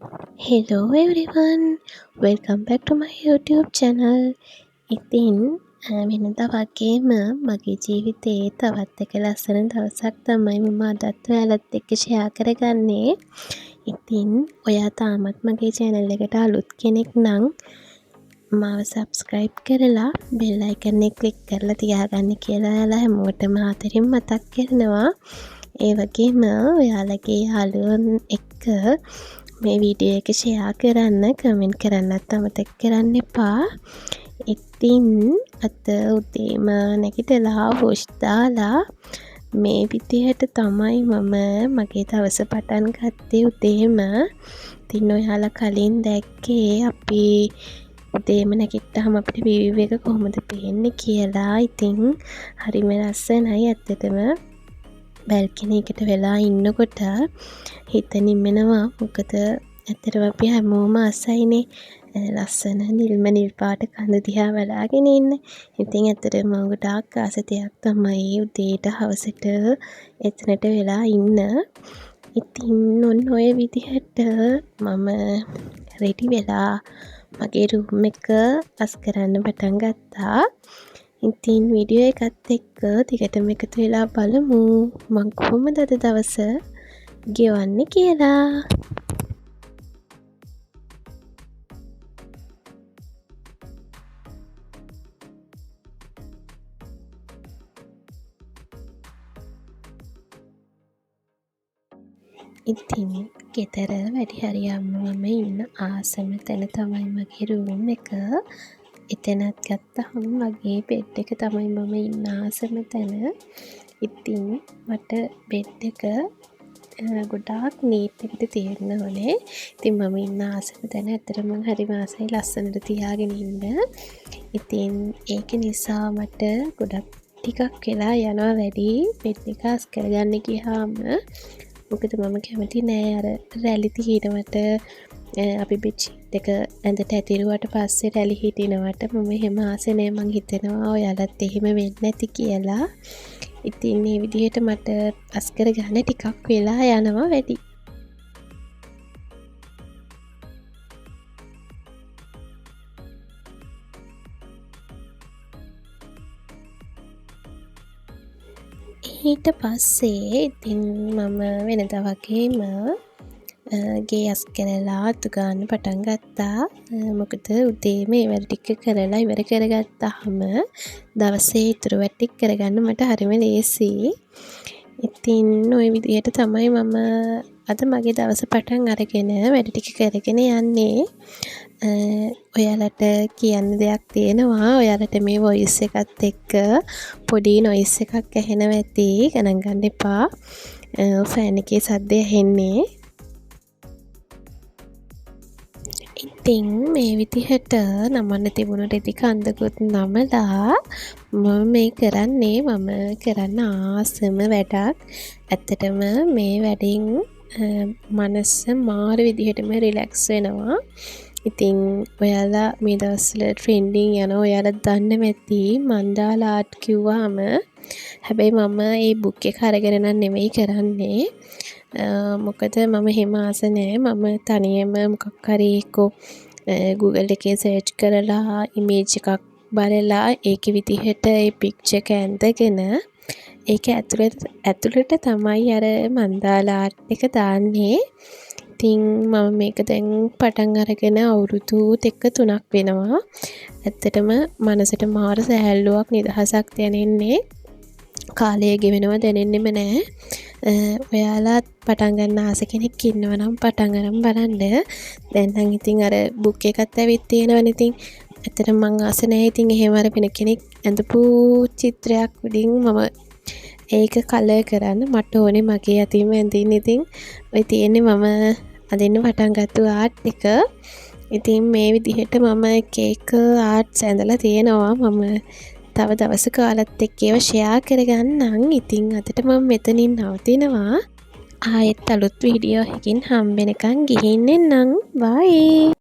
Hello everyone, welcome back to my YouTube channel. ඉතින් වෙනදා වගේම මගේ ජීවිතයේ තවත් එක ලස්සන දවසක් තමයි මම අදත් ඔයාලත් එක්ක ෂෙයා කරගන්නේ. ඉතින් ඔයා තාමත් මගේ channel එකට අලුත් කෙනෙක් නම් මාව subscribe කරලා bell icon එක click කරලා තියාගන්න කියලා ඔයාලා හැමෝටම ආදරෙන් මතක් කරනවා. ඒ වගේම ඔයාලගේ යාළුවොන් එක්ක මේ වීඩියෝ එක ෂෙයා කරන්න, කමෙන්ට් කරන්නත් අමතක කරන්න එපා. ඉතින් අද උදේම නැගිටලා වොෂ් දාලා මේ විදිහට තමයි මම මගේ දවස පටන් ගත්තේ උදේම. ඉතින් ඔයාලා කලින් දැක්කේ අපි උදේම නැගිට්ටාම අපිට view එක කොහොමද පේන්නේ කියලා. ඉතින් හරිම ලස්සනයි ඇත්තටම. බැල්කනි එකට වෙලා ඉන්නකොට හිත නිමෙනවා. මොකද ඇත්තටම අපි හැමෝම ආසයිනේ ලස්සන නිල් පාට කඳු දිහා බලාගෙන ඉන්න. ඉතින් ඇත්තටම ගොඩාක් ආස දෙයක් තමයි උදේට හවසට එතනට වෙලා ඉන්න. ඉතින් ඔන්න ඔය විදිහට මම රෙඩි වෙලා මගේ රූම් එක අස් කරන්න පටන් ගත්තා. ඉතින් වීඩියෝ එකත් එක්ක දිගටම එකතු වෙලා බලමු මම කොහොමද අද දවස ගෙවන්නේ කියලා. ඉතින් ගෙදර වැඩි හරියක්ම මම ඉන්න ආසම තැන තමයි මගේ රූම් එක. එතනත් ගත්තහම මගේ බෙඩ් එක තමයි මම ඉන්න ආසම තැන. ඉතින් මට බෙඩ් එක ගොඩාක් නීට් එකට තියෙන්න ඕනේ. ඉතින් මම ඉන්න ආසම තැන ඇත්තටම මම හරිම ආසයි ලස්සනට තියාගෙන ඉන්න. ඉතින් ඒක නිසා මට ගොඩක් ටිකක් වෙලා යනවා වැඩි බෙඩ් එක අස් කරගන්න ගියාම. මොකද මම කැමති නෑ අර රැලි තියෙනවට අපි බෙඩ්ෂීට් එක ඇඳට ඇතිරුවට පස්සේ රැලි හිටිනවට මම එහෙම ආසෙ නෑ. මං හිතනවා ඔයාලත් එහෙම වෙන්නේ නැති කියලා. ඉතින් මේ විදිහට මට අස් කරගන්න ටිකක් වෙලා යනවා වැඩි. ඊට පස්සේ ඉතින් මම වෙනදා වගේම ගේ අස් කරලා අතු ගන්න පටන් ගත්තා. මොකද උදේම ඒ වැඩ ටික කරලා ඉවර කරගත්තාම දවසේ ඉතුරු වැඩ ටික කරගන්න මට හරිම ලේසියි. ඉතින් ওই විදිහට තමයි මම අද මගේ දවස පටන් අරගෙන වැඩ ටික කරගෙන යන්නේ. ඔයාලට කියන්න දෙයක් තියෙනවා. ඔයාලට මේ වොයිස් එකත් එක්ක පොඩි නොයිස් එකක් ඇහෙනවා ඇති. ගණන් ගන්න එපා. ෆෑන් එකේ සද්දය ඇහෙන්නේ. ඉතින් මේ විදිහට නමන්න තිබුණු රෙදි කන්දකුත් නමලා මම මේ කරන්නේ මම කරන්න ආසම වැඩක්. ඇත්තටම මේ වැඩෙන් මනස මාරු විදිහටම රිලැක්ස් වෙනවා. ඉතින් ඔයාලා මේ දවස්වල ට්‍රෙන්ඩින් යන ඔයාලා දන්නව ඇති මන්දාලා ආර්ට් කිව්වම. හැබැයි මම මේ බුක් එක අරගෙන නෙමෙයි කරන්නේ. මොකද මම එහෙම ආස නෑ. මම තනියම මොකක් හරි එක්කෝ Google එකේ සර්ච් කරලා ඉමේජ් එකක් බලලා ඒකේ විදිහට ඒ පික්චර් එක ඇඳගෙන ඒක ඇතුළට තමයි අර මන්දාලා ආර්ට් එක දාන්නේ. ඉතින් මම මේක දැන් පටන් අරගෙන අවුරුදු 2-3ක් වෙනවා. ඇත්තටම මනසට මාර සැහැල්ලුවක් නිදහසක් දැනෙන්නේ. කාලය ගෙවෙනවා දැනෙන්නෙම නෑ. ඔයාලාත් පටන් ගන්න ආස කෙනෙක් ඉන්නවා නම් පටන් අරන් බලන්න. දැන් නම් ඉතින් අර බුක් එකත් ඇවිත් තියෙනවනේ. ඉතින් ඇත්තටම මං ආස නෑ. ඉතින් එහෙම අර වෙන කෙනෙක් ඇඳපු චිත්‍රයක් උඩින් මම ඒක කලර් කරන්න මට ඕනේ මගේ අතින්ම ඇඳින්න. ඉතින් ඔය තියෙන්නේ මම අදින්න පටන් ගත්තු ආර්ට් එක. ඉතින් මේ විදිහට මම එක ආර්ට්ස් ඇඳලා තියෙනවා. මම තව දවසක ඔයාලත් එක්ක ඒවා ෂෙයා කරගන්නම්. ඉතින් අදට මම මෙතනින් නවතිනවා. ආයෙත් අලුත් වීඩියෝ එකකින් හම්බ වෙනකන් ගිහින් එන්නම්. බයි.